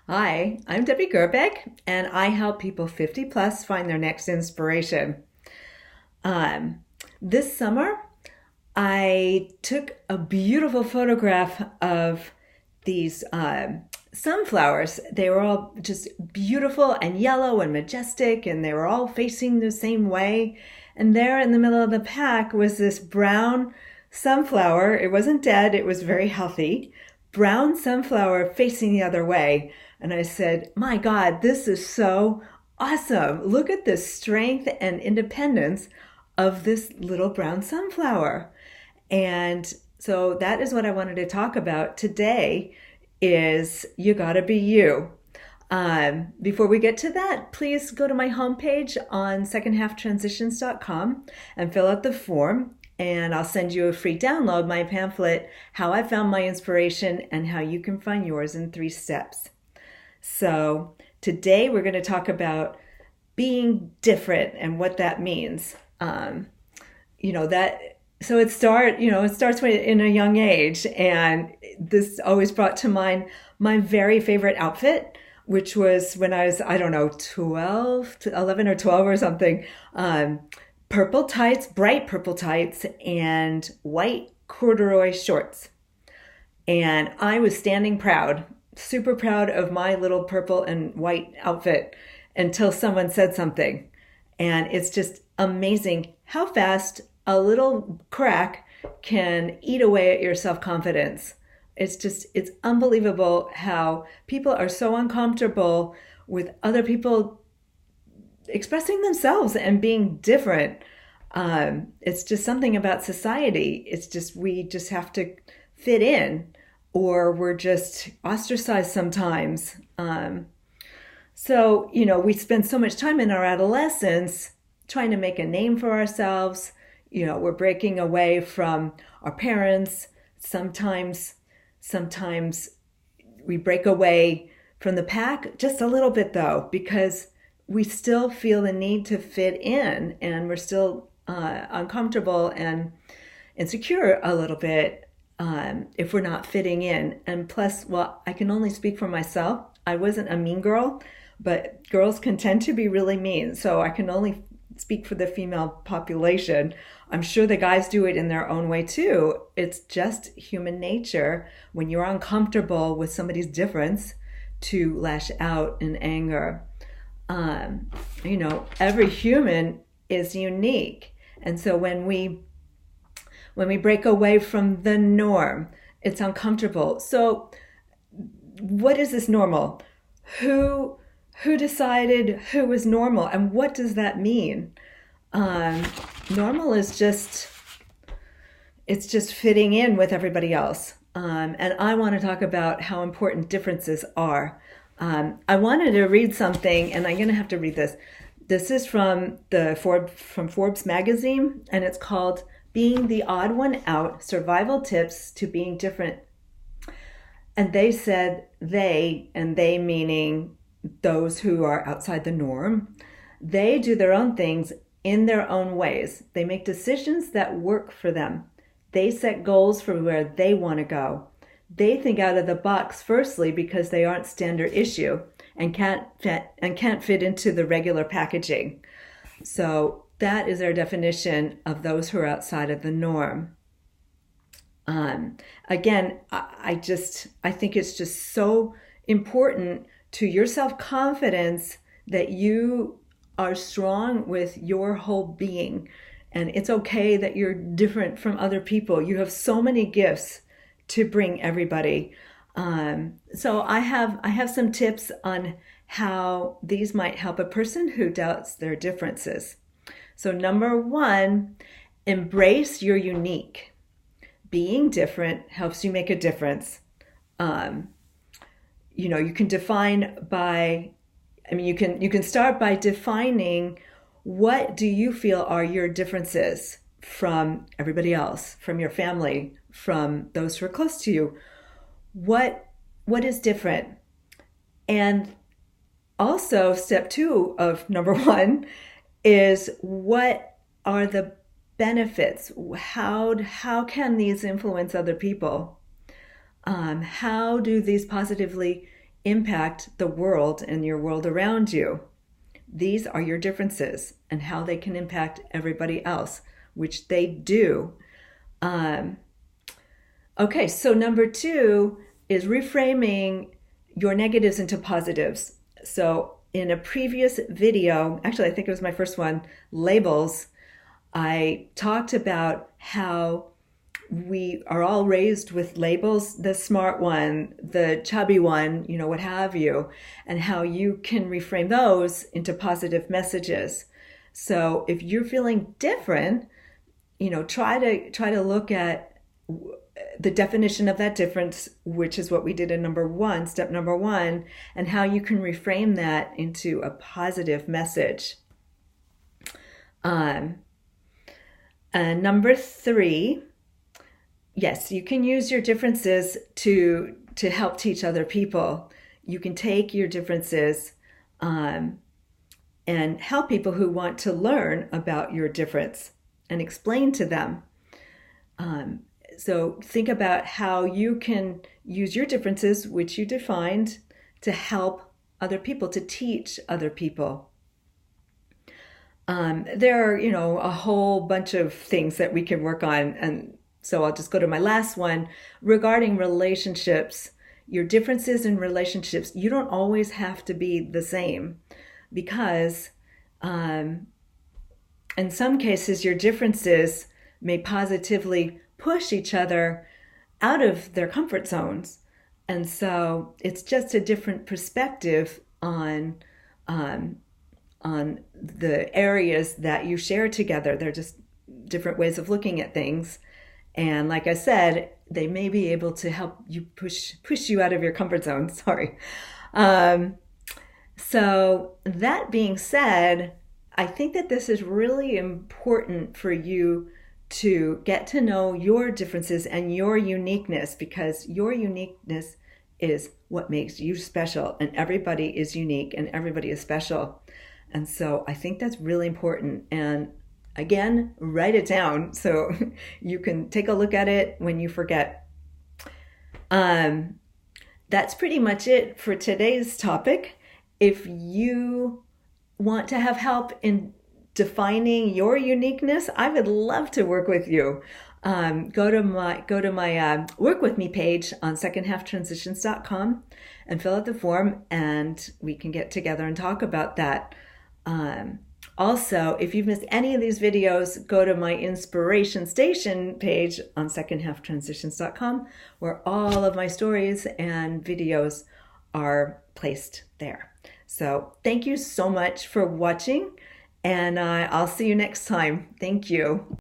Hi, I'm Debbie Gerbeck, and I help people 50 plus find their next inspiration. Um, this summer, I took a beautiful photograph of these sunflowers. They were all just beautiful and yellow and majestic, and they were all facing the same way. And there in the middle of the pack was this brown sunflower. It wasn't dead, it was very healthy. Brown sunflower facing the other way. And I said, my God, this is so awesome. Look at the strength and independence of this little brown sunflower. And so that is what I wanted to talk about today is you gotta be you. Before we get to that, please go to my homepage on secondhalftransitions.com and fill out the form, and I'll send you a free download, my pamphlet, How I Found My Inspiration and How You Can Find Yours in 3 Steps. So today we're going to talk about being different and what that means. That so it starts in a young age, and this always brought to mind my very favorite outfit, which was when I was, I don't know, 11 or 12 or something. Purple tights, bright purple tights, and white corduroy shorts. And I was standing proud, super proud of my little purple and white outfit until someone said something. And it's just amazing how fast a little crack can eat away at your self-confidence. It's unbelievable how people are so uncomfortable with other people expressing themselves and being different. It's just something about society. We just have to fit in, or we're just ostracized sometimes. We spend so much time in our adolescence trying to make a name for ourselves. We're breaking away from our parents. Sometimes we break away from the pack, just a little bit though, because we still feel the need to fit in, and we're still uncomfortable and insecure a little bit if we're not fitting in. And plus, well, I can only speak for myself. I wasn't a mean girl, but girls can tend to be really mean. So I can only speak for the female population. I'm sure the guys do it in their own way too. It's just human nature when you're uncomfortable with somebody's difference to lash out in anger. Every human is unique. And so when we break away from the norm, it's uncomfortable. So what is this normal? Who decided who was normal, and what does that mean? Normal is just fitting in with everybody else. And I want to talk about how important differences are. I wanted to read something, and I'm going to have to read this. This is from Forbes magazine, and it's called Being the Odd One Out, Survival Tips to Being Different. And they said they meaning those who are outside the norm, they do their own things in their own ways. They make decisions that work for them. They set goals for where they want to go. They think out of the box firstly because they aren't standard issue and can't fit into the regular packaging. So that is our definition of those who are outside of the norm. Again, I think it's just so important to your self-confidence that you are strong with your whole being. And it's okay that you're different from other people. You have so many gifts to bring everybody. So I have some tips on how these might help a person who doubts their differences. So number 1, embrace your unique. Being different helps you make a difference. You can you can start by defining what do you feel are your differences from everybody else, from your family, from those who are close to you. What is different? And also step 2 of number 1 is what are the benefits? How can these influence other people? How do these positively impact the world and your world around you. These are your differences and how they can impact everybody else, which they do. Okay, so number 2 is reframing your negatives into positives. So in a previous video, actually I think it was my first one, labels, I talked about how we are all raised with labels, the smart one, the chubby one, what have you, and how you can reframe those into positive messages. So if you're feeling different, try to look at the definition of that difference, which is what we did in step number one, and how you can reframe that into a positive message. Number 3, yes, you can use your differences to help teach other people. You can take your differences and help people who want to learn about your difference and explain to them. So think about how you can use your differences, which you defined, to help other people, to teach other people. There are, a whole bunch of things that we can work on, and so I'll just go to my last one. Regarding relationships, your differences in relationships, you don't always have to be the same, because in some cases your differences may positively push each other out of their comfort zones. And so it's just a different perspective on the areas that you share together. They're just different ways of looking at things. And like I said, they may be able to help you push you out of your comfort zone. Sorry. So that being said, I think that this is really important for you to get to know your differences and your uniqueness, because your uniqueness is what makes you special, and everybody is unique and everybody is special. And so I think that's really important. And again, write it down so you can take a look at it when you forget. That's pretty much it for today's topic. If you want to have help in defining your uniqueness, I would love to work with you. Go to my work with me page on secondhalftransitions.com and fill out the form, and we can get together and talk about that. Also, if you've missed any of these videos, go to my Inspiration Station page on secondhalftransitions.com, where all of my stories and videos are placed there. So thank you so much for watching, and I'll see you next time. Thank you.